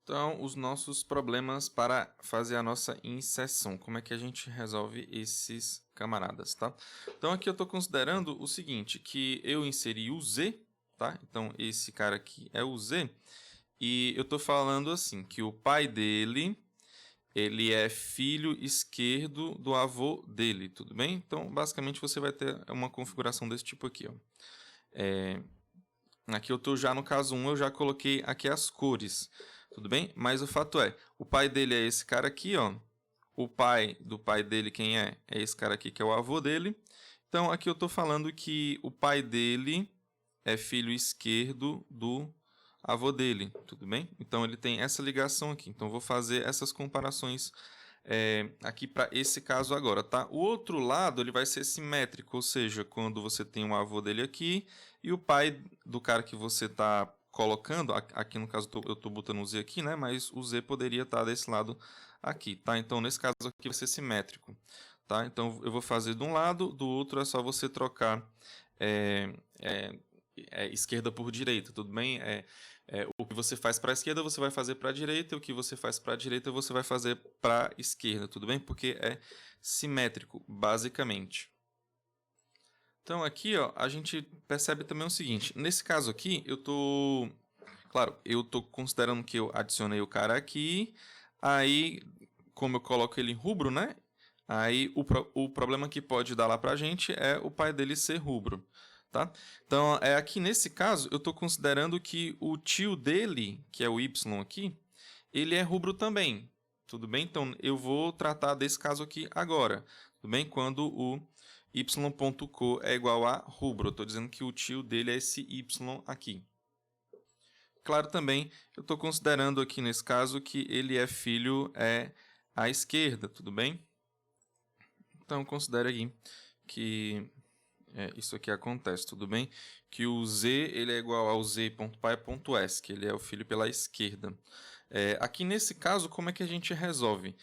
Então, os nossos problemas para fazer a nossa inserção. Como é que a gente resolve esses camaradas, tá? Então, aqui eu estou considerando o seguinte, que eu inseri o Z, tá? Então, esse cara aqui é o Z. E eu estou falando assim, que o pai dele, ele é filho esquerdo do avô dele, tudo bem? Então, basicamente, você vai ter uma configuração desse tipo aqui, ó. Aqui eu estou já no caso 1, eu já coloquei aqui as cores, tudo bem? Mas o fato é, o pai dele é esse cara aqui, ó. O pai do pai dele, quem é? É esse cara aqui que é o avô dele. Então aqui eu estou falando que o pai dele é filho esquerdo do avô dele, tudo bem? Então ele tem essa ligação aqui. Então eu vou fazer essas comparações aqui para esse caso agora, tá? O outro lado ele vai ser simétrico, ou seja, quando você tem um avô dele aqui e o pai do cara que você está colocando, aqui no caso eu estou botando o Z aqui, né? Mas o Z poderia estar desse lado aqui, tá? Então nesse caso aqui vai ser simétrico, tá? Então eu vou fazer de um lado, do outro é só você trocar é, é, esquerda por direita, tudo bem? O que você faz para a esquerda, você vai fazer para a direita, e o que você faz para a direita, você vai fazer para a esquerda, tudo bem? Porque é simétrico, basicamente. Então aqui, ó, a gente percebe também o seguinte, nesse caso aqui, claro, eu estou considerando que eu adicionei o cara aqui, aí, como eu coloco ele em rubro, né? Aí o problema que pode dar lá pra gente é o pai dele ser rubro, tá? Então, aqui nesse caso, eu estou considerando que o tio dele, que é o Y aqui, ele é rubro também, tudo bem? Então, eu vou tratar desse caso aqui agora, tudo bem? Quando o y.co é igual a rubro, eu estou dizendo que o tio dele é esse Y aqui. Claro, também, eu estou considerando aqui nesse caso que ele é filho à esquerda, tudo bem? Então, considere aqui que isso aqui acontece, tudo bem? Que o Z ele é igual ao Z.pai.s, que ele é o filho pela esquerda. Aqui nesse caso, como é que a gente resolve?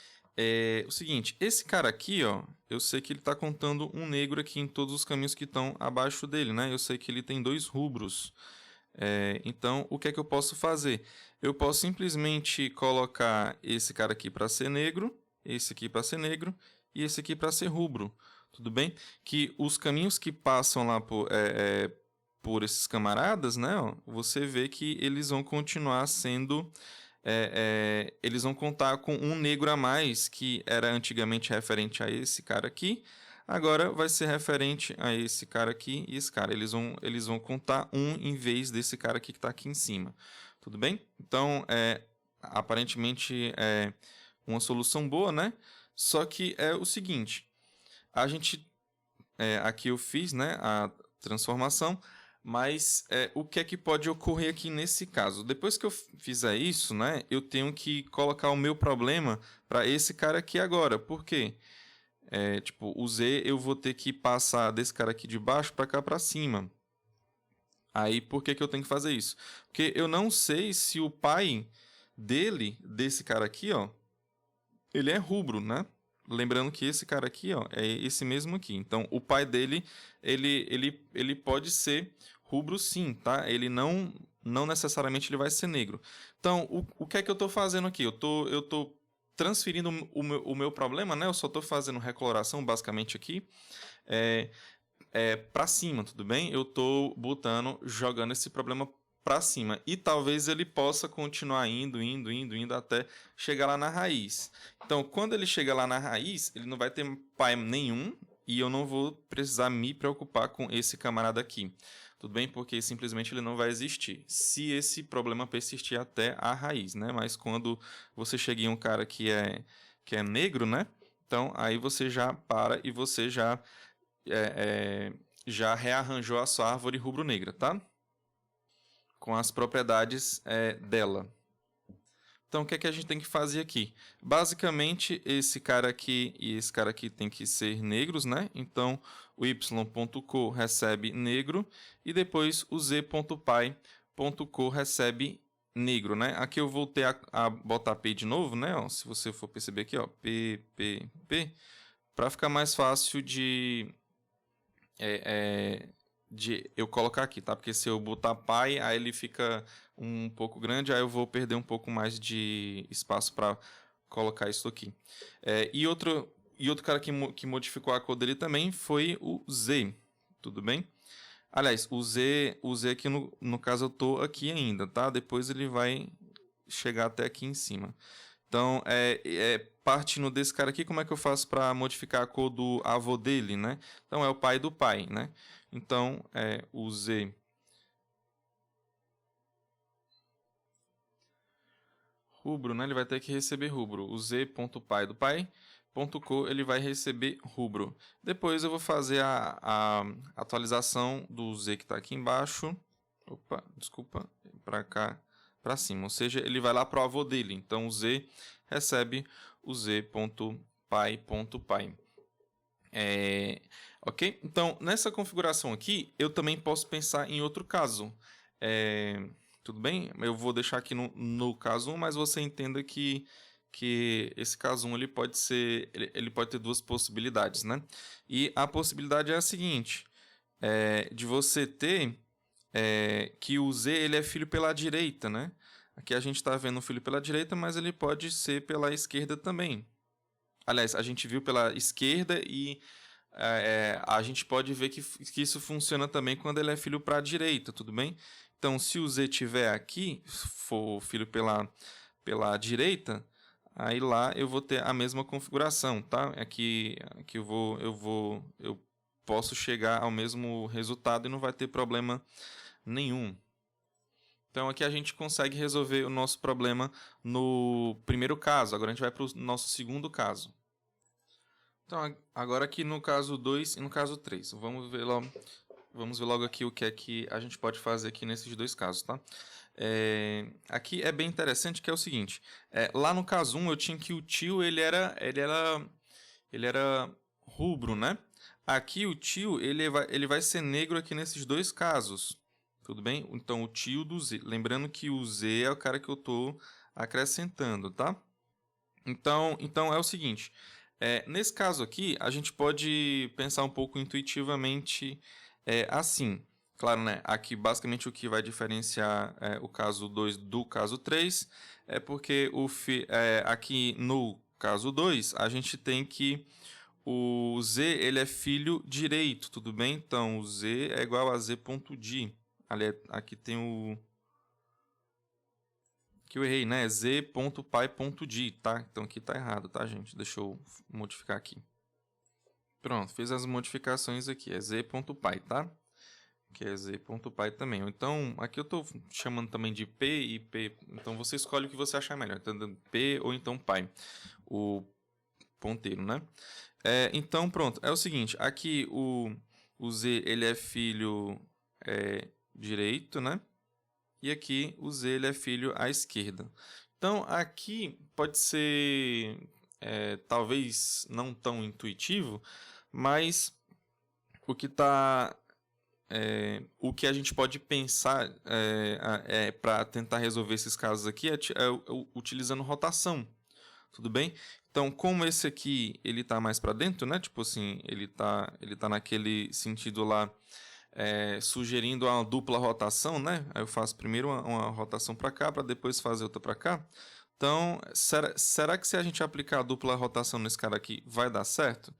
O seguinte, esse cara aqui, ó, eu sei que ele está contando um negro aqui em todos os caminhos que estão abaixo dele, né? Eu sei que ele tem 2 rubros. Então, o que é que eu posso fazer? Eu posso simplesmente colocar esse cara aqui para ser negro, esse aqui para ser negro e esse aqui para ser rubro. Tudo bem? Que os caminhos que passam lá por esses camaradas, né? Ó, você vê que eles vão continuar sendo. Eles vão contar com um negro a mais, que era antigamente referente a esse cara aqui. Agora vai ser referente a esse cara aqui e esse cara. Eles vão contar um em vez desse cara aqui que está aqui em cima. Tudo bem? Então, aparentemente é uma solução boa, né? Só que é o seguinte, a gente aqui eu fiz, né, a transformação, mas o que é que pode ocorrer aqui nesse caso? Depois que eu fizer isso, né, eu tenho que colocar o meu problema para esse cara aqui agora. Por quê? Tipo, o Z eu vou ter que passar desse cara aqui de baixo para cá para cima. Aí, por que que eu tenho que fazer isso? Porque eu não sei se o pai desse cara aqui, ó, ele é rubro, né? Lembrando que esse cara aqui, ó, é esse mesmo aqui. Então, o pai dele, ele pode ser rubro sim, tá? Ele não necessariamente ele vai ser negro. Então, o que é que eu estou fazendo aqui? Eu tô transferindo o meu problema, né? Eu só estou fazendo recoloração, basicamente, aqui, para cima, tudo bem? Eu estou jogando esse problema para cima. E talvez ele possa continuar indo até chegar lá na raiz. Então, quando ele chega lá na raiz, ele não vai ter pai nenhum e eu não vou precisar me preocupar com esse camarada aqui. Tudo bem? Porque simplesmente ele não vai existir. Se esse problema persistir até a raiz, né? Mas quando você chega em um cara que é negro, né? Então, aí você já para e você já rearranjou a sua árvore rubro-negra, tá? Com as propriedades dela. Então, o que é que a gente tem que fazer aqui? Basicamente, esse cara aqui e esse cara aqui tem que ser negros, né? Então, o y.co recebe negro e depois o z.pi.co recebe negro, né? Aqui eu voltei a botar p de novo, né? Ó, se você for perceber aqui, ó, p, para ficar mais fácil de de eu colocar aqui, tá? Porque se eu botar pai, aí ele fica um pouco grande, aí eu vou perder um pouco mais de espaço para colocar isso aqui. E outro cara que modificou a cor dele também foi o Z, tudo bem? Aliás, o Z aqui no caso eu tô aqui ainda, tá? Depois ele vai chegar até aqui em cima. Então, partindo desse cara aqui, como é que eu faço para modificar a cor do avô dele, né? Então, é o pai do pai, né? Então, o Z rubro, né? Ele vai ter que receber rubro. O Z.pai do pai, ponto cor, ele vai receber rubro. Depois eu vou fazer a atualização do Z que está aqui embaixo. Opa, desculpa, para cá, para cima. Ou seja, ele vai lá para o avô dele. Então, o Z recebe o Z.pai.pai. Ok? Então, nessa configuração aqui, eu também posso pensar em outro caso. Tudo bem? Eu vou deixar aqui no caso 1, mas você entenda que esse caso 1 ele pode ter duas possibilidades, né? E a possibilidade é a seguinte, de você ter que o Z ele é filho pela direita, né? Aqui a gente está vendo o filho pela direita, mas ele pode ser pela esquerda também. Aliás, a gente viu pela esquerda e a gente pode ver que isso funciona também quando ele é filho para a direita, tudo bem? Então, se o Z estiver aqui, for filho pela direita, aí lá eu vou ter a mesma configuração, tá? Aqui eu posso chegar ao mesmo resultado e não vai ter problema nenhum. Então, aqui a gente consegue resolver o nosso problema no primeiro caso. Agora a gente vai para o nosso segundo caso. Então, agora aqui no caso 2 e no caso 3. Vamos ver logo aqui o que é que a gente pode fazer aqui nesses dois casos, tá? Aqui é bem interessante que é o seguinte. Lá no caso 1 eu tinha que o tio ele era rubro, né? Aqui o tio ele vai ser negro aqui nesses dois casos. Tudo bem? Então o tio do Z. Lembrando que o Z é o cara que eu estou acrescentando, tá? Então é o seguinte. Nesse caso aqui, a gente pode pensar um pouco intuitivamente assim. Claro, né? Aqui basicamente o que vai diferenciar o caso 2 do caso 3 é porque aqui no caso 2 a gente tem que o Z ele é filho direito, tudo bem? Então o Z é igual a Z.d. Aqui tem o que eu errei, né? Z.pai.d, tá? Então aqui tá errado, tá, gente? Deixa eu modificar aqui. Pronto, fiz as modificações aqui. É Z.pai, tá? Que é Z.pai também. Então, aqui eu tô chamando também de P e P. Então você escolhe o que você achar melhor. Então, P ou então pai. O ponteiro, né? Então, pronto. É o seguinte. Aqui o Z ele é filho direito, né? E aqui o Z ele é filho à esquerda. Então, aqui pode ser talvez não tão intuitivo, mas o que a gente pode pensar para tentar resolver esses casos aqui utilizando rotação. Tudo bem? Então, como esse aqui ele está mais para dentro, né? Tipo assim, ele tá naquele sentido lá, sugerindo uma dupla rotação, né? Aí eu faço primeiro uma rotação para cá, para depois fazer outra para cá. Então, será que se a gente aplicar a dupla rotação nesse cara aqui, vai dar certo?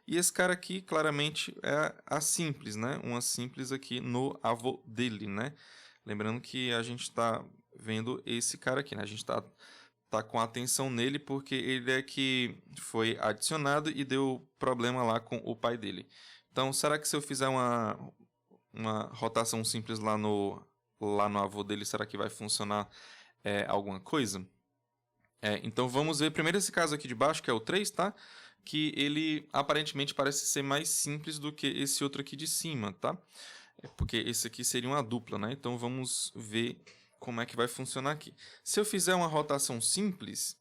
E esse cara aqui, claramente, é a simples, né? Uma simples aqui no avô dele, né? Lembrando que a gente está vendo esse cara aqui, né? A gente está com atenção nele porque ele é que foi adicionado e deu problema lá com o pai dele. Então, será que se eu fizer uma rotação simples lá no avô dele, será que vai funcionar alguma coisa? Então, vamos ver primeiro esse caso aqui de baixo, que é o 3, tá? Que ele aparentemente parece ser mais simples do que esse outro aqui de cima, tá? Porque esse aqui seria uma dupla, né? Então, vamos ver como é que vai funcionar aqui. Se eu fizer uma rotação simples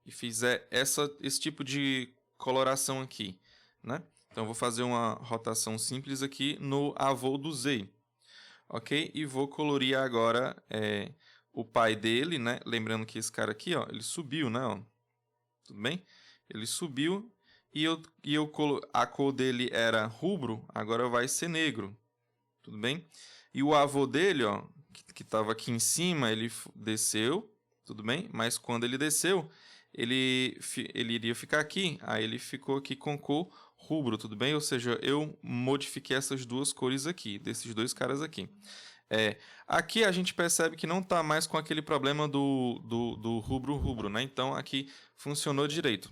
e fizer esse tipo de coloração aqui, né? Então, vou fazer uma rotação simples aqui no avô do Z, ok? E vou colorir agora o pai dele, né? Lembrando que esse cara aqui, ó, ele subiu, né? Ó. Tudo bem? Ele subiu a cor dele era rubro, agora vai ser negro, tudo bem? E o avô dele, ó, que estava aqui em cima, ele desceu, tudo bem? Mas quando ele desceu, ele iria ficar aqui, aí ele ficou aqui com cor rubro, tudo bem? Ou seja, eu modifiquei essas duas cores aqui, desses dois caras aqui. Aqui a gente percebe que não está mais com aquele problema do rubro, né? Então aqui funcionou direito.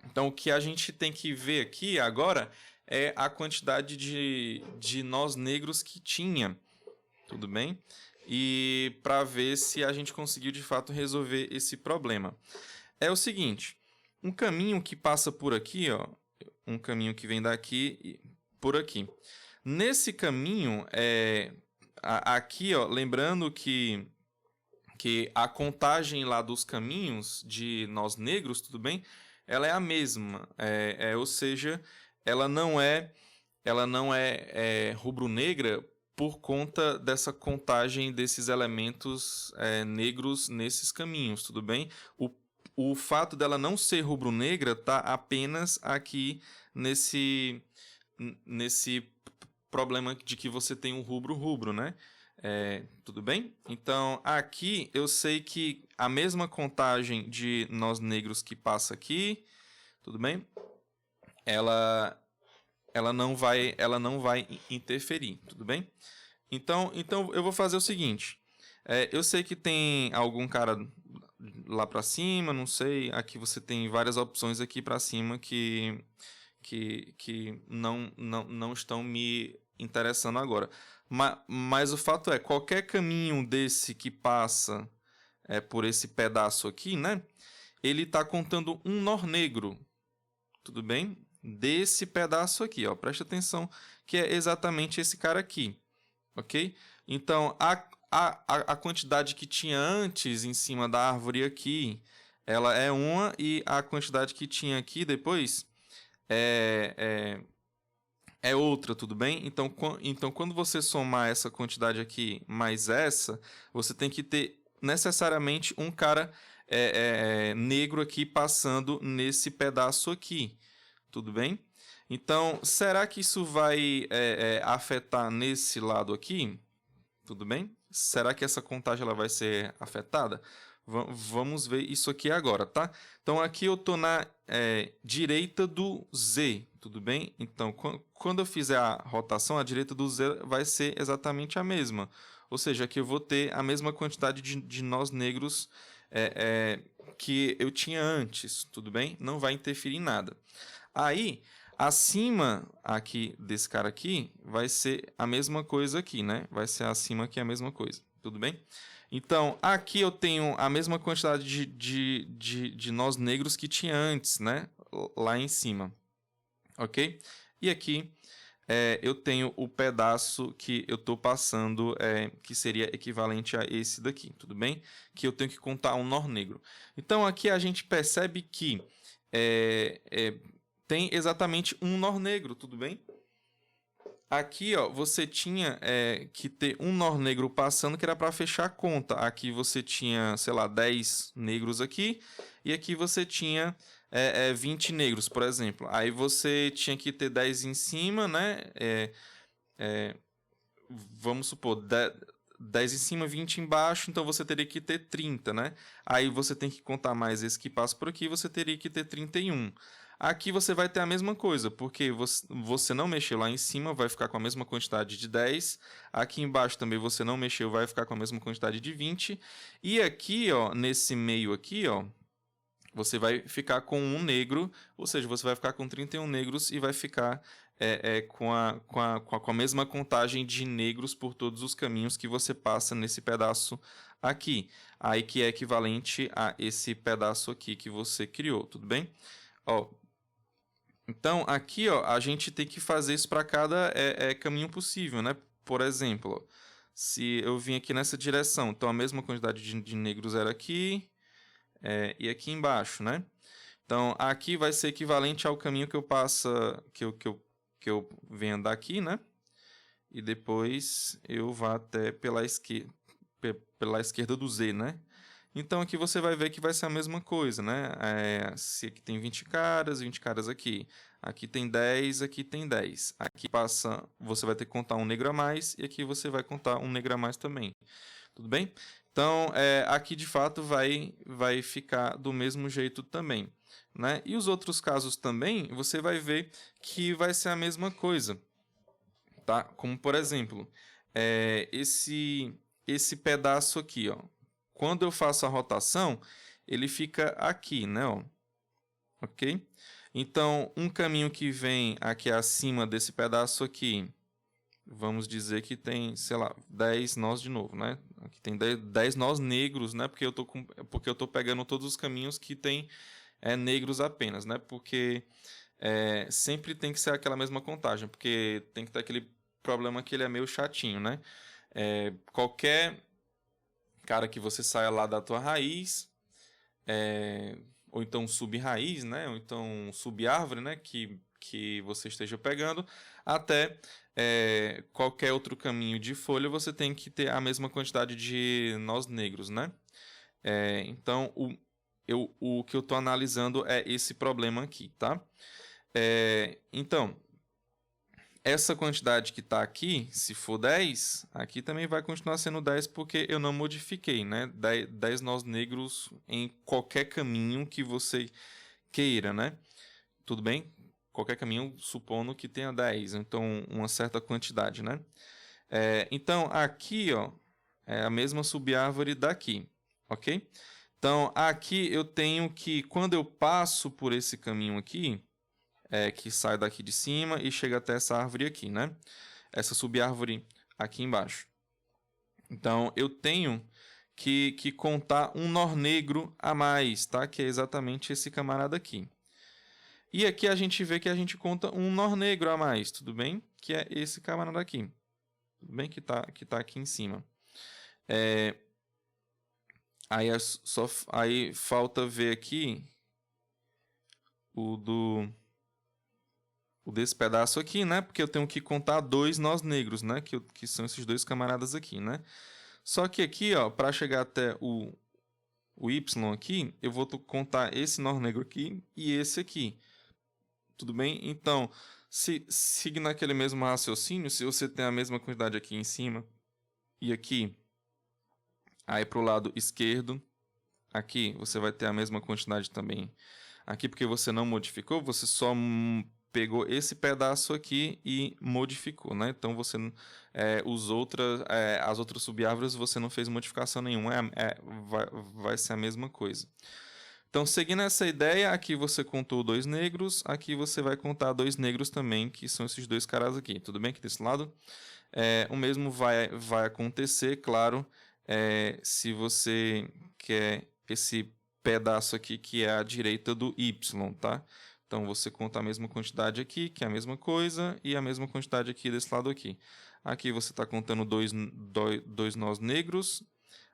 Então o que a gente tem que ver aqui agora é a quantidade de nós negros que tinha, tudo bem? E para ver se a gente conseguiu de fato resolver esse problema. É o seguinte, um caminho que passa por aqui, ó, um caminho que vem daqui e por aqui. Nesse caminho, aqui, ó, lembrando que a contagem lá dos caminhos de nós negros, tudo bem? Ela é a mesma, ou seja, ela não é rubro-negra por conta dessa contagem desses elementos negros nesses caminhos, tudo bem? O fato dela não ser rubro-negra está apenas aqui nesse problema de que você tem um rubro, né? Tudo bem? Então, aqui eu sei que a mesma contagem de nós negros que passa aqui, tudo bem? Ela não vai interferir, tudo bem? Então eu vou fazer o seguinte. Eu sei que tem algum cara lá para cima, não sei. Aqui você tem várias opções aqui para cima que não estão me interessando agora. Mas o fato é, qualquer caminho desse que passa por esse pedaço aqui, né? Ele está contando um nó negro, tudo bem? Desse pedaço aqui, ó. Presta atenção que é exatamente esse cara aqui, ok? Então, a quantidade que tinha antes em cima da árvore aqui, ela é uma, e a quantidade que tinha aqui depois é outra, tudo bem? Então, quando você somar essa quantidade aqui mais essa, você tem que ter necessariamente um cara negro aqui passando nesse pedaço aqui, tudo bem? Então, será que isso vai afetar nesse lado aqui? Tudo bem? Será que essa contagem ela vai ser afetada? Vamos ver isso aqui agora, tá? Então, aqui eu estou na direita do Z, tudo bem? Então, quando eu fizer a rotação, a direita do Z vai ser exatamente a mesma. Ou seja, aqui eu vou ter a mesma quantidade de nós negros que eu tinha antes, tudo bem? Não vai interferir em nada. Aí, acima aqui desse cara aqui, vai ser a mesma coisa aqui, né? Vai ser acima aqui a mesma coisa, tudo bem? Então, aqui eu tenho a mesma quantidade de nós negros que tinha antes, né? Lá em cima, ok? E aqui eu tenho o pedaço que eu estou passando, que seria equivalente a esse daqui, tudo bem? Que eu tenho que contar um nó negro. Então, aqui a gente percebe que tem exatamente um nó negro, tudo bem? Aqui, ó, você tinha que ter um nó negro passando que era para fechar a conta. Aqui você tinha, sei lá, 10 negros aqui. E aqui você tinha 20 negros, por exemplo. Aí você tinha que ter 10 em cima, né? Vamos supor, 10 em cima, 20 embaixo. Então você teria que ter 30, né? Aí você tem que contar mais esse que passa por aqui. Você teria que ter 31. Aqui você vai ter a mesma coisa, porque você não mexeu lá em cima, vai ficar com a mesma quantidade de 10. Aqui embaixo também você não mexeu, vai ficar com a mesma quantidade de 20. E aqui, ó, nesse meio aqui, ó, você vai ficar com um negro, ou seja, você vai ficar com 31 negros e vai ficar com a mesma contagem de negros por todos os caminhos que você passa nesse pedaço aqui. Aí que é equivalente a esse pedaço aqui que você criou, tudo bem? Ó, então, aqui ó, a gente tem que fazer isso para cada caminho possível, né? Por exemplo, se eu vim aqui nessa direção, então a mesma quantidade de negros era aqui e aqui embaixo, né? Então, aqui vai ser equivalente ao caminho que eu passo, que eu venho andar aqui, né? E depois eu vá até pela esquerda do Z, né? Então aqui você vai ver que vai ser a mesma coisa, né? Se aqui tem 20 caras aqui. Aqui tem 10, aqui tem 10. Aqui passa, você vai ter que contar um negro a mais e aqui você vai contar um negro a mais também. Tudo bem? Então, aqui de fato vai ficar do mesmo jeito também, né? E os outros casos também, você vai ver que vai ser a mesma coisa, tá? Como por exemplo, esse pedaço aqui, ó. Quando eu faço a rotação, ele fica aqui, né? Ó. Ok? Então, um caminho que vem aqui acima desse pedaço aqui, vamos dizer que tem, sei lá, 10 nós de novo, né? Aqui tem 10 nós negros, né? Porque eu tô pegando todos os caminhos que tem negros apenas, né? Porque sempre tem que ser aquela mesma contagem, porque tem que ter aquele problema que ele é meio chatinho, né? Qualquer cara que você saia lá da tua raiz, ou então sub-raiz, né? Ou então sub-árvore, né? Que você esteja pegando, até qualquer outro caminho de folha, você tem que ter a mesma quantidade de nós negros, né? Então, o que eu estou analisando é esse problema aqui, tá? Então, essa quantidade que está aqui, se for 10, aqui também vai continuar sendo 10 porque eu não modifiquei, né? 10 nós negros em qualquer caminho que você queira, né? Tudo bem? Qualquer caminho, supondo que tenha 10, então uma certa quantidade, né? Então, aqui, ó, é a mesma subárvore daqui, ok? Então, aqui eu tenho que, quando eu passo por esse caminho aqui, que sai daqui de cima e chega até essa árvore aqui, né? Essa subárvore aqui embaixo. Então, eu tenho que contar um nó negro a mais, tá? Que é exatamente esse camarada aqui. E aqui a gente vê que a gente conta um nó negro a mais, tudo bem? Que é esse camarada aqui. Tudo bem? Que tá aqui em cima. Aí falta ver aqui o desse pedaço aqui, né? Porque eu tenho que contar 2 nós negros, né? Que são esses dois camaradas aqui, né? Só que aqui, ó, para chegar até o Y aqui, eu vou contar esse nó negro aqui e esse aqui. Tudo bem? Então, seguindo aquele mesmo raciocínio, se você tem a mesma quantidade aqui em cima e aqui, aí para o lado esquerdo, aqui você vai ter a mesma quantidade também. Aqui porque você não modificou, você só pegou esse pedaço aqui e modificou, né? Então você as outras subárvores você não fez modificação nenhuma, vai ser a mesma coisa. Então, seguindo essa ideia, aqui você contou 2 negros, aqui você vai contar 2 negros também, que são esses dois caras aqui. Tudo bem aqui desse lado? O mesmo vai acontecer, claro, se você quer esse pedaço aqui que é a direita do Y, tá? Então, você conta a mesma quantidade aqui, que é a mesma coisa, e a mesma quantidade aqui desse lado aqui. Aqui você está contando dois nós negros,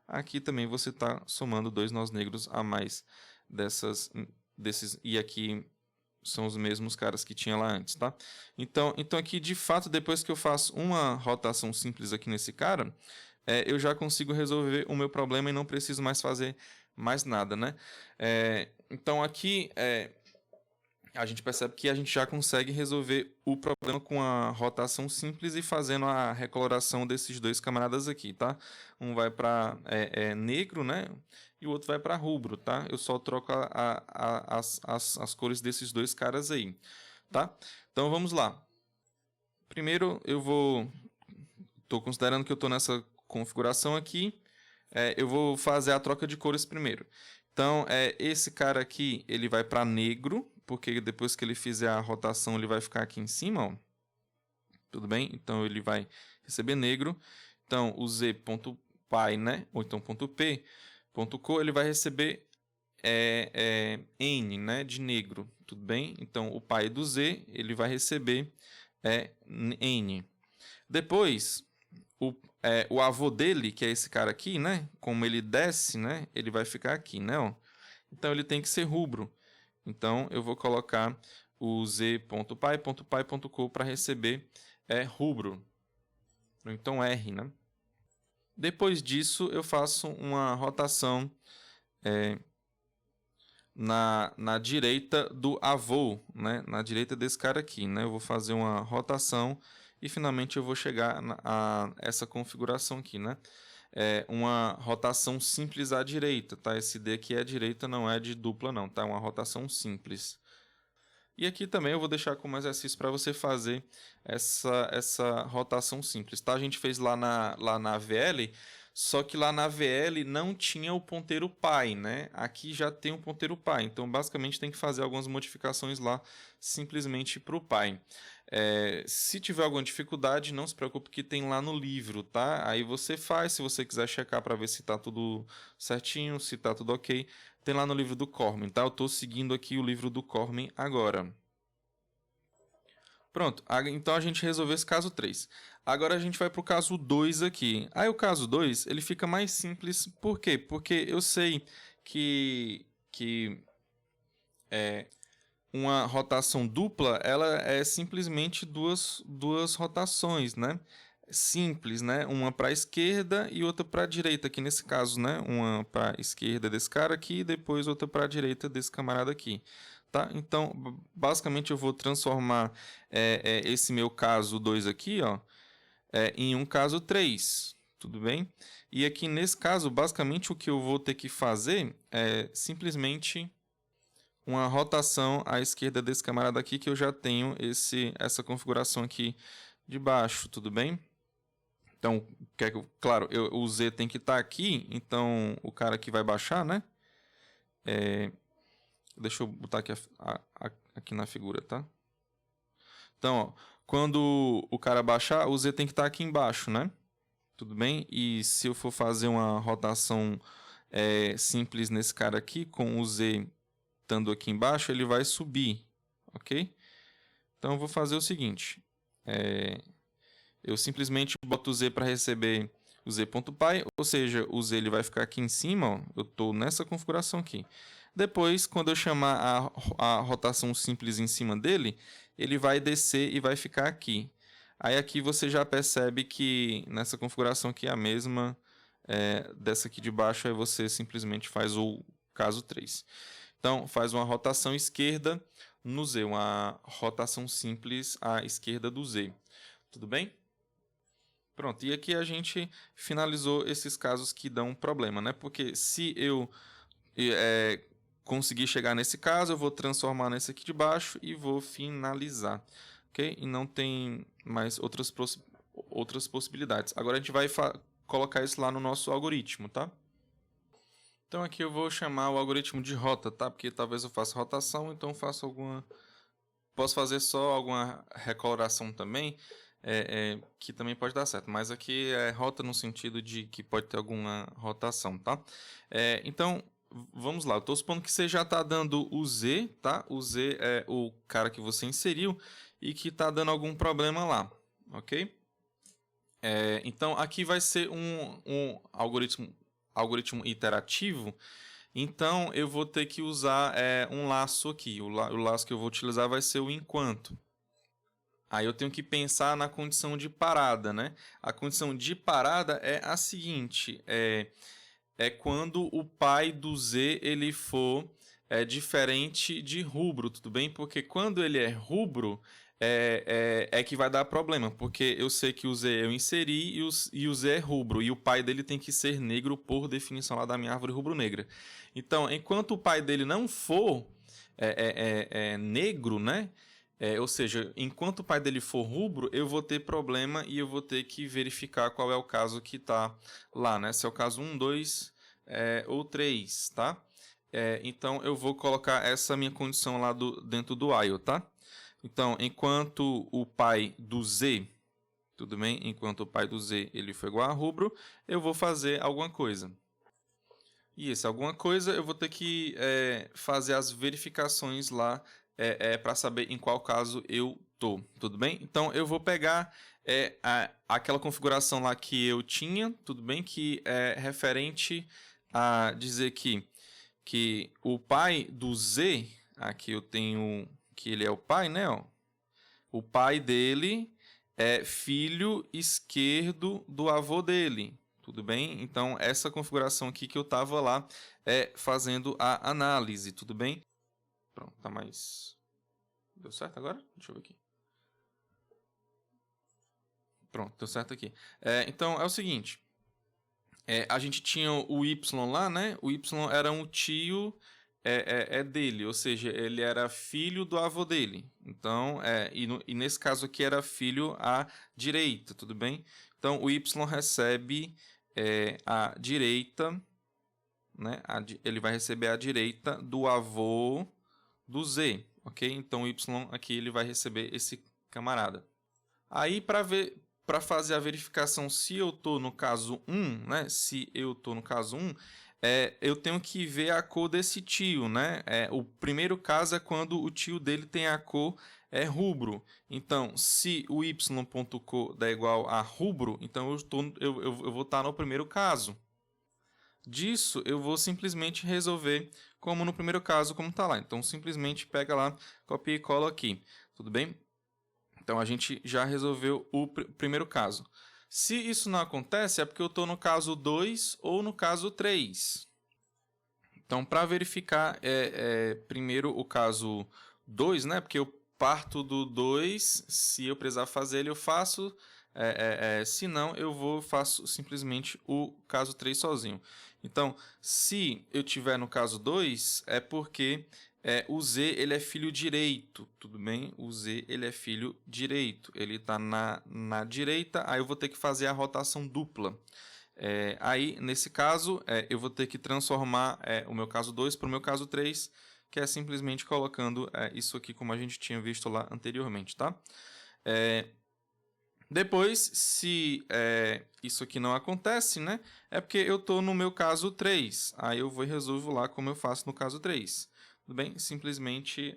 aqui também você está somando 2 nós negros a mais desses, e aqui são os mesmos caras que tinha lá antes, tá? Então aqui, de fato, depois que eu faço uma rotação simples aqui nesse cara, eu já consigo resolver o meu problema e não preciso mais fazer mais nada, né? Então aqui a gente percebe que a gente já consegue resolver o problema com a rotação simples e fazendo a recoloração desses dois camaradas aqui, tá? Um vai para negro, né? E o outro vai para rubro, tá? Eu só troco as cores desses dois caras aí, tá? Então vamos lá. Primeiro estou considerando que eu estou nessa configuração aqui. Eu vou fazer a troca de cores primeiro. Então, esse cara aqui, ele vai para negro, porque depois que ele fizer a rotação, ele vai ficar aqui em cima, ó. Tudo bem? Então, ele vai receber negro. Então, o z.pi, né? Ou então .p.co, ele vai receber n, né? De negro. Tudo bem? Então, o pi do z, ele vai receber n. Depois, o avô dele, que é esse cara aqui, né? Como ele desce, né? Ele vai ficar aqui, né? Ó. Então, ele tem que ser rubro. Então, eu vou colocar o z.pi.pi.co para receber rubro. Então, R, né? Depois disso, eu faço uma rotação na direita do avô, né? Na direita desse cara aqui, né? Eu vou fazer uma rotação e finalmente eu vou chegar a essa configuração aqui, né? Uma rotação simples à direita, tá? Esse D aqui é à direita, não é de dupla não, tá? Uma rotação simples. E aqui também eu vou deixar como exercício para você fazer essa rotação simples, tá? A gente fez lá na VL, só que lá na VL não tinha o ponteiro pai, né? Aqui já tem o ponteiro pai, então basicamente tem que fazer algumas modificações lá simplesmente para o pai. Se tiver alguma dificuldade, não se preocupe que tem lá no livro, tá? Aí você faz, se você quiser checar para ver se está tudo certinho, se está tudo ok, tem lá no livro do Cormen, tá? Eu estou seguindo aqui o livro do Cormen agora. Pronto, então a gente resolveu esse caso 3. Agora a gente vai para o caso 2 aqui. Aí o caso 2, ele fica mais simples, por quê? Porque eu sei que uma rotação dupla, ela é simplesmente duas rotações, né? Simples, né? Uma para a esquerda e outra para a direita, aqui nesse caso, né? Uma para a esquerda desse cara aqui e depois outra para a direita desse camarada aqui, tá? Então, basicamente eu vou transformar esse meu caso 2 aqui, ó, em um caso 3, tudo bem? E aqui nesse caso, basicamente o que eu vou ter que fazer é simplesmente uma rotação à esquerda desse camarada aqui, que eu já tenho essa configuração aqui de baixo, tudo bem? Então, claro, o Z tem que estar aqui, então o cara aqui vai baixar, né? Deixa eu botar aqui na figura, tá? Então, ó, quando o cara baixar, o Z tem que estar aqui embaixo, né? Tudo bem? E se eu for fazer uma rotação simples nesse cara aqui, com o Z estando aqui embaixo, ele vai subir, ok? Então, eu vou fazer o seguinte. Eu simplesmente boto o Z para receber o Z.py, ou seja, o Z ele vai ficar aqui em cima, ó, eu estou nessa configuração aqui. Depois, quando eu chamar a rotação simples em cima dele, ele vai descer e vai ficar aqui. Aí aqui você já percebe que nessa configuração aqui é a mesma dessa aqui de baixo, aí você simplesmente faz o caso 3. Então, faz uma rotação esquerda no Z, uma rotação simples à esquerda do Z. Tudo bem? Pronto, e aqui a gente finalizou esses casos que dão problema, né? Porque se eu conseguir chegar nesse caso, eu vou transformar nesse aqui de baixo e vou finalizar, ok? E não tem mais outras possibilidades. Agora a gente vai colocar isso lá no nosso algoritmo, tá? Então aqui eu vou chamar o algoritmo de rota, tá? Porque talvez eu faça rotação, então faço alguma... Posso fazer só alguma recoloração também, que também pode dar certo. Mas aqui é rota no sentido de que pode ter alguma rotação, tá? Então, vamos lá. Eu estou supondo que você já está dando o Z, tá? O Z é o cara que você inseriu e que está dando algum problema lá, ok? Então, aqui vai ser um algoritmo iterativo. Então, eu vou ter que usar um laço aqui. O laço que eu vou utilizar vai ser o enquanto. Aí eu tenho que pensar na condição de parada, né? A condição de parada é a seguinte, é quando o pai do Z ele for diferente de rubro, tudo bem? Porque quando ele é rubro, que vai dar problema, porque eu sei que o Z eu inseri e o Z é rubro, e o pai dele tem que ser negro por definição lá da minha árvore rubro-negra. Então, enquanto o pai dele não for negro, né? Ou seja, enquanto o pai dele for rubro, eu vou ter problema e eu vou ter que verificar qual é o caso que está lá, né? Se é o caso 1, 2 ou 3, tá? Então, eu vou colocar essa minha condição lá dentro do while, tá? Então, enquanto o pai do Z, tudo bem? Enquanto o pai do Z ele for igual a rubro, eu vou fazer alguma coisa. E esse alguma coisa eu vou ter que fazer as verificações lá para saber em qual caso eu tô, tudo bem? Então eu vou pegar aquela configuração lá que eu tinha, tudo bem? Que é referente a dizer que o pai do Z, aqui eu tenho que ele é o pai, né? Ó, o pai dele é filho esquerdo do avô dele, tudo bem? Então, essa configuração aqui que eu estava lá fazendo a análise, tudo bem? Pronto, tá mais... Deu certo agora? Deixa eu ver aqui. Pronto, deu certo aqui. Então, é o seguinte. A gente tinha o Y lá, né? O Y era um tio dele, ou seja, ele era filho do avô dele. Então, e nesse caso aqui era filho à direita, tudo bem? Então, o Y recebe a direita, né? Ele vai receber a direita do avô do Z, ok? Então, o Y aqui ele vai receber esse camarada. Aí, para fazer a verificação se eu estou no caso 1, né? Se eu estou no caso 1, eu tenho que ver a cor desse tio, né? O primeiro caso é quando o tio dele tem a cor rubro. Então, se o y.cor dá igual a rubro, então eu vou estar no primeiro caso. Disso, eu vou simplesmente resolver como no primeiro caso, como está lá. Então, simplesmente pega lá, copia e cola aqui. Tudo bem? Então, a gente já resolveu o primeiro caso. Se isso não acontece, é porque eu estou no caso 2 ou no caso 3. Então, para verificar primeiro o caso 2, né? Porque eu parto do 2, se eu precisar fazer ele, eu faço. Se não, faço simplesmente o caso 3 sozinho. Então, se eu tiver no caso 2, é porque o Z ele é filho direito, tudo bem? O Z ele é filho direito, ele está na direita, aí eu vou ter que fazer a rotação dupla. Aí, nesse caso, eu vou ter que transformar o meu caso 2 para o meu caso 3, que é simplesmente colocando isso aqui como a gente tinha visto lá anteriormente, tá? Depois, se isso aqui não acontece, né? É porque eu estou no meu caso 3. Aí eu vou e resolvo lá como eu faço no caso 3. Tudo bem? Simplesmente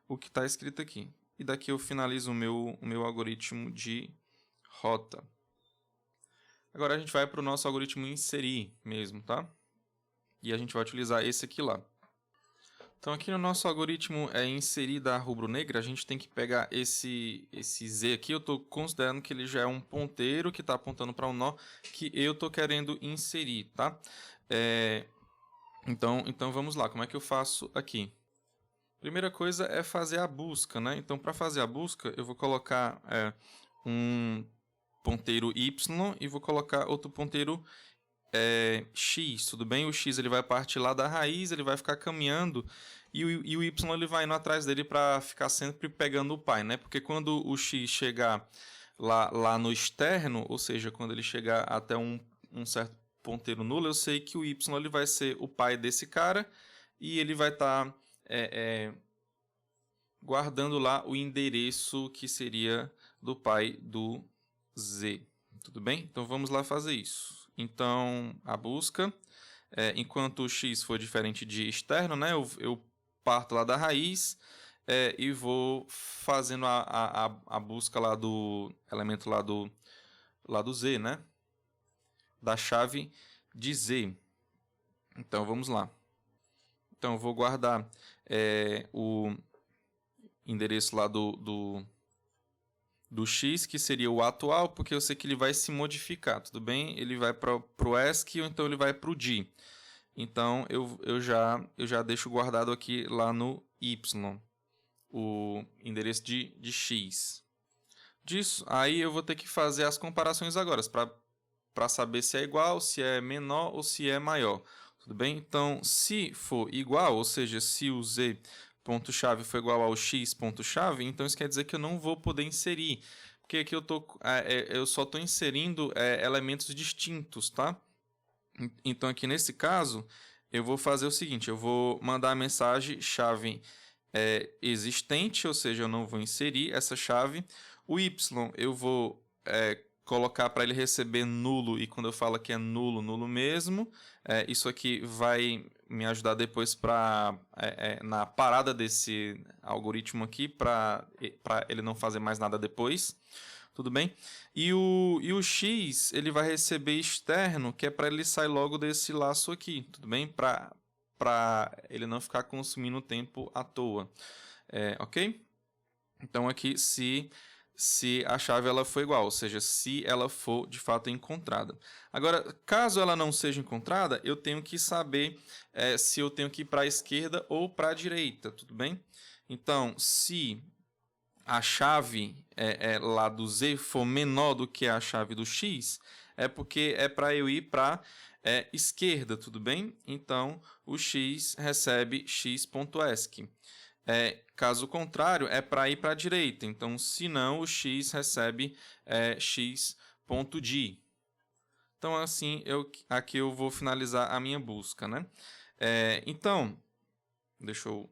o que está escrito aqui. E daqui eu finalizo o meu algoritmo de rota. Agora a gente vai para o nosso algoritmo inserir mesmo, tá? E a gente vai utilizar esse aqui lá. Então, aqui no nosso algoritmo inserir da rubro-negra, a gente tem que pegar esse Z aqui. Eu estou considerando que ele já é um ponteiro que está apontando para um nó que eu estou querendo inserir, tá? Então, vamos lá. Como é que eu faço aqui? Primeira coisa é fazer a busca, né? Então, para fazer a busca, eu vou colocar um ponteiro Y e vou colocar outro ponteiro X, tudo bem? O X ele vai partir lá da raiz, ele vai ficar caminhando e o Y ele vai indo atrás dele para ficar sempre pegando o pai, né? Porque quando o X chegar lá no externo, ou seja, quando ele chegar até um certo ponteiro nulo, eu sei que o Y ele vai ser o pai desse cara e ele vai estar guardando lá o endereço que seria do pai do Z. Tudo bem? Então vamos lá fazer isso. Então a busca, enquanto o X for diferente de externo, né, eu parto lá da raiz e vou fazendo a busca lá do elemento lá do Z, né? Da chave de Z. Então vamos lá. Então eu vou guardar o endereço lá do X, que seria o atual, porque eu sei que ele vai se modificar, tudo bem? Ele vai para o ASCII ou então ele vai para o D. Então, eu já deixo guardado aqui lá no Y, o endereço de X. Disso, aí eu vou ter que fazer as comparações agora, para saber se é igual, se é menor ou se é maior. Tudo bem? Então, se for igual, ou seja, se o Z ponto-chave for igual ao x ponto-chave, então isso quer dizer que eu não vou poder inserir, porque aqui eu só estou inserindo elementos distintos, tá? Então aqui nesse caso, eu vou fazer o seguinte, eu vou mandar a mensagem chave existente, ou seja, eu não vou inserir essa chave. O y eu vou colocar para ele receber nulo, e quando eu falo que é nulo, nulo mesmo. Isso aqui vai me ajudar depois na parada desse algoritmo aqui, para ele não fazer mais nada depois. Tudo bem? E o X ele vai receber externo, que é para ele sair logo desse laço aqui, tudo bem? Para ele não ficar consumindo tempo à toa. Ok? Então aqui, se se a chave ela for igual, ou seja, se ela for de fato encontrada. Agora, caso ela não seja encontrada, eu tenho que saber se eu tenho que ir para a esquerda ou para a direita, tudo bem? Então, se a chave lá do Z for menor do que a chave do X, é porque é para eu ir para esquerda, tudo bem? Então, o X recebe x.esc. Caso contrário, é para ir para a direita. Então, se não, o X recebe x.d. Então, assim, aqui eu vou finalizar a minha busca, né? Então, deixa eu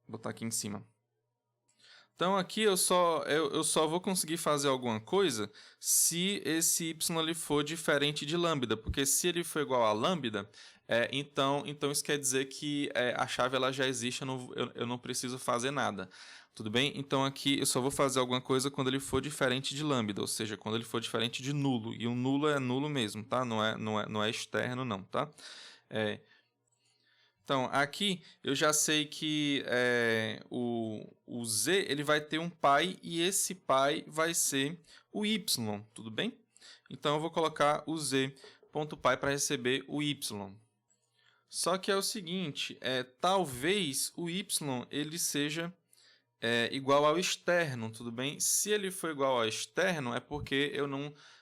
botar aqui em cima. Então, aqui eu só vou conseguir fazer alguma coisa se esse y ele for diferente de lambda, porque se ele for igual a lambda, então isso quer dizer que a chave ela já existe, eu não preciso fazer nada. Tudo bem? Então, aqui eu só vou fazer alguma coisa quando ele for diferente de lambda, ou seja, quando ele for diferente de nulo. E o nulo é nulo mesmo, tá? Não é externo, não, tá? Então, aqui eu já sei que o Z ele vai ter um pai e esse pai vai ser o Y, tudo bem? Então, eu vou colocar o Z.pai para receber o Y. Só que é o seguinte, talvez o Y ele seja igual ao externo, tudo bem? Se ele for igual ao externo, é porque eu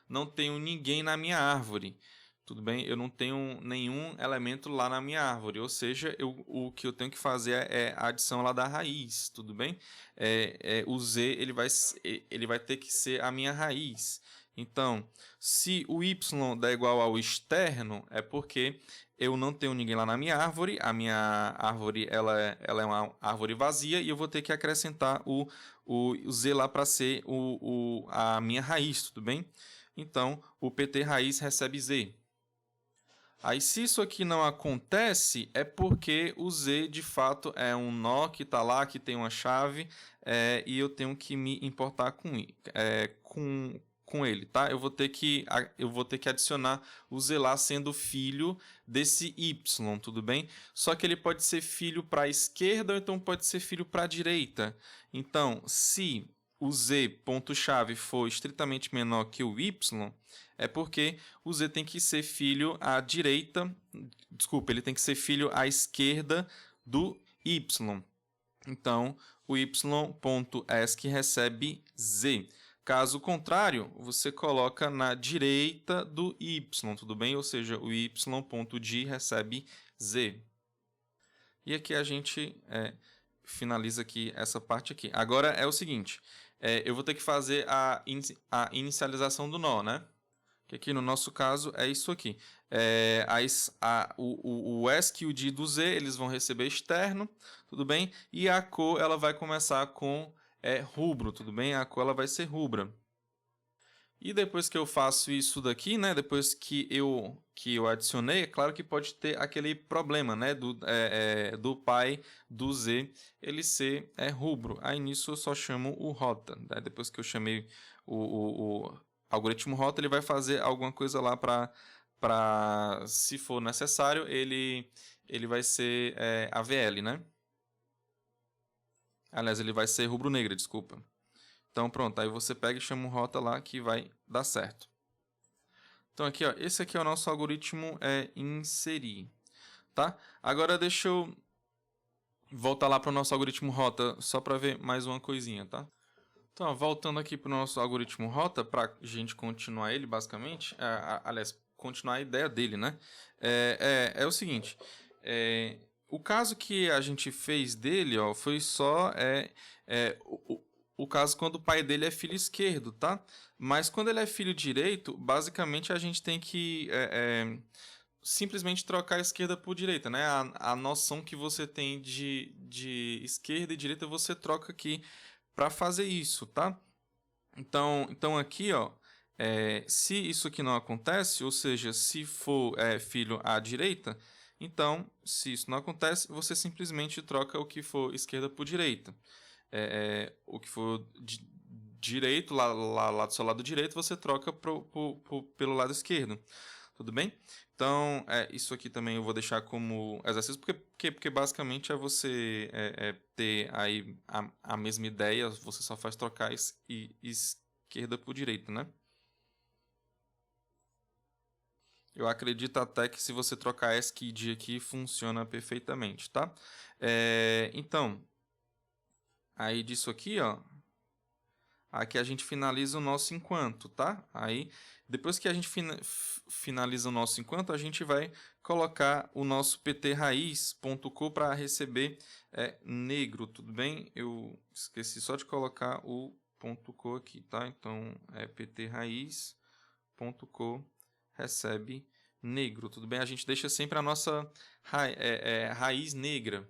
não tenho ninguém na minha árvore. Tudo bem? Eu não tenho nenhum elemento lá na minha árvore, ou seja, o que eu tenho que fazer é a adição lá da raiz, tudo bem? O Z ele vai ter que ser a minha raiz. Então, se o Y dá igual ao externo, é porque eu não tenho ninguém lá na minha árvore, a minha árvore ela é uma árvore vazia e eu vou ter que acrescentar o Z lá para ser a minha raiz, tudo bem? Então, o PT raiz recebe Z. Aí, se isso aqui não acontece, é porque o Z, de fato, é um nó que está lá, que tem uma chave, e eu tenho que me importar com ele, tá? Eu vou ter que adicionar o Z lá sendo filho desse Y, tudo bem? Só que ele pode ser filho para a esquerda ou então pode ser filho para a direita. Então, se o Z.chave for estritamente menor que o Y, é porque o Z tem que ser filho à direita, desculpa, ele tem que ser filho à esquerda do Y. Então, o y.esc recebe Z. Caso contrário, você coloca na direita do y, tudo bem? Ou seja, o y.d recebe Z. E aqui a gente finaliza aqui essa parte aqui. Agora é o seguinte, eu vou ter que fazer a inicialização do nó, né? Que aqui no nosso caso é isso aqui. O ESC e o D do Z eles vão receber externo, tudo bem? E a cor ela vai começar com rubro, tudo bem? A cor ela vai ser rubra. E depois que eu faço isso daqui, né? Depois que eu adicionei, é claro que pode ter aquele problema, né? Do pai do Z ele ser rubro. Aí nisso eu só chamo o rota. Né? Depois que eu chamei o algoritmo rota, ele vai fazer alguma coisa lá para se for necessário, ele vai ser AVL, né? Aliás, ele vai ser rubro-negra, desculpa. Então, pronto, aí você pega e chama um rota lá que vai dar certo. Então, aqui, ó, esse aqui é o nosso algoritmo inserir, tá? Agora, deixa eu voltar lá para o nosso algoritmo rota, só para ver mais uma coisinha, tá? Então, voltando aqui para o nosso algoritmo rota, para a gente continuar ele, basicamente, aliás, continuar a ideia dele, né? É o seguinte, o caso que a gente fez dele, ó, foi só o caso quando o pai dele é filho esquerdo, tá? Mas quando ele é filho direito, basicamente a gente tem que simplesmente trocar a esquerda por direita, né? A noção que você tem de esquerda e direita você troca aqui para fazer isso, tá? Então aqui, ó, se isso aqui não acontece, ou seja, se for filho à direita, então, se isso não acontece, você simplesmente troca o que for esquerda por direita. O que for direito, lá do seu lado direito, você troca pelo lado esquerdo. Tudo bem? Então, isso aqui também eu vou deixar como exercício, porque basicamente é você ter aí a mesma ideia, você só faz trocar esquerda por direita, né? Eu acredito até que se você trocar skid aqui, funciona perfeitamente, tá? Então, aí disso aqui, ó, aqui a gente finaliza o nosso enquanto, tá? Aí, depois que a gente finaliza o nosso enquanto, a gente vai colocar o nosso pt raiz.co para receber negro, tudo bem? Eu esqueci só de colocar o .co aqui, tá? Então, pt raiz.co recebe negro, tudo bem? A gente deixa sempre a nossa raiz negra.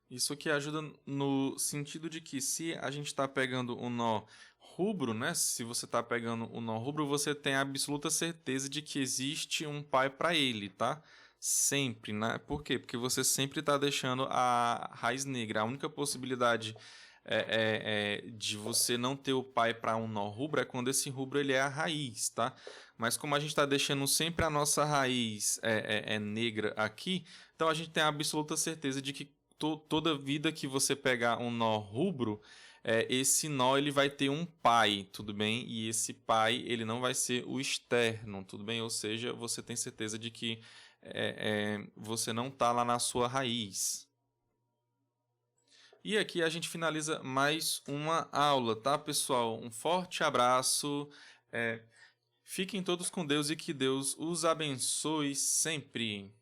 Isso aqui ajuda no sentido de que se a gente está pegando um nó rubro, né? Se você está pegando um nó rubro, você tem a absoluta certeza de que existe um pai para ele, tá? Sempre, né? Por quê? Porque você sempre está deixando a raiz negra. A única possibilidade de você não ter o pai para um nó rubro é quando esse rubro ele é a raiz, tá? Mas como a gente está deixando sempre a nossa raiz negra aqui, então a gente tem a absoluta certeza de que toda vida que você pegar um nó rubro, esse nó ele vai ter um pai, tudo bem? E esse pai ele não vai ser o externo, tudo bem? Ou seja, você tem certeza de que você não está lá na sua raiz. E aqui a gente finaliza mais uma aula, tá, pessoal? Um forte abraço. Fiquem todos com Deus e que Deus os abençoe sempre.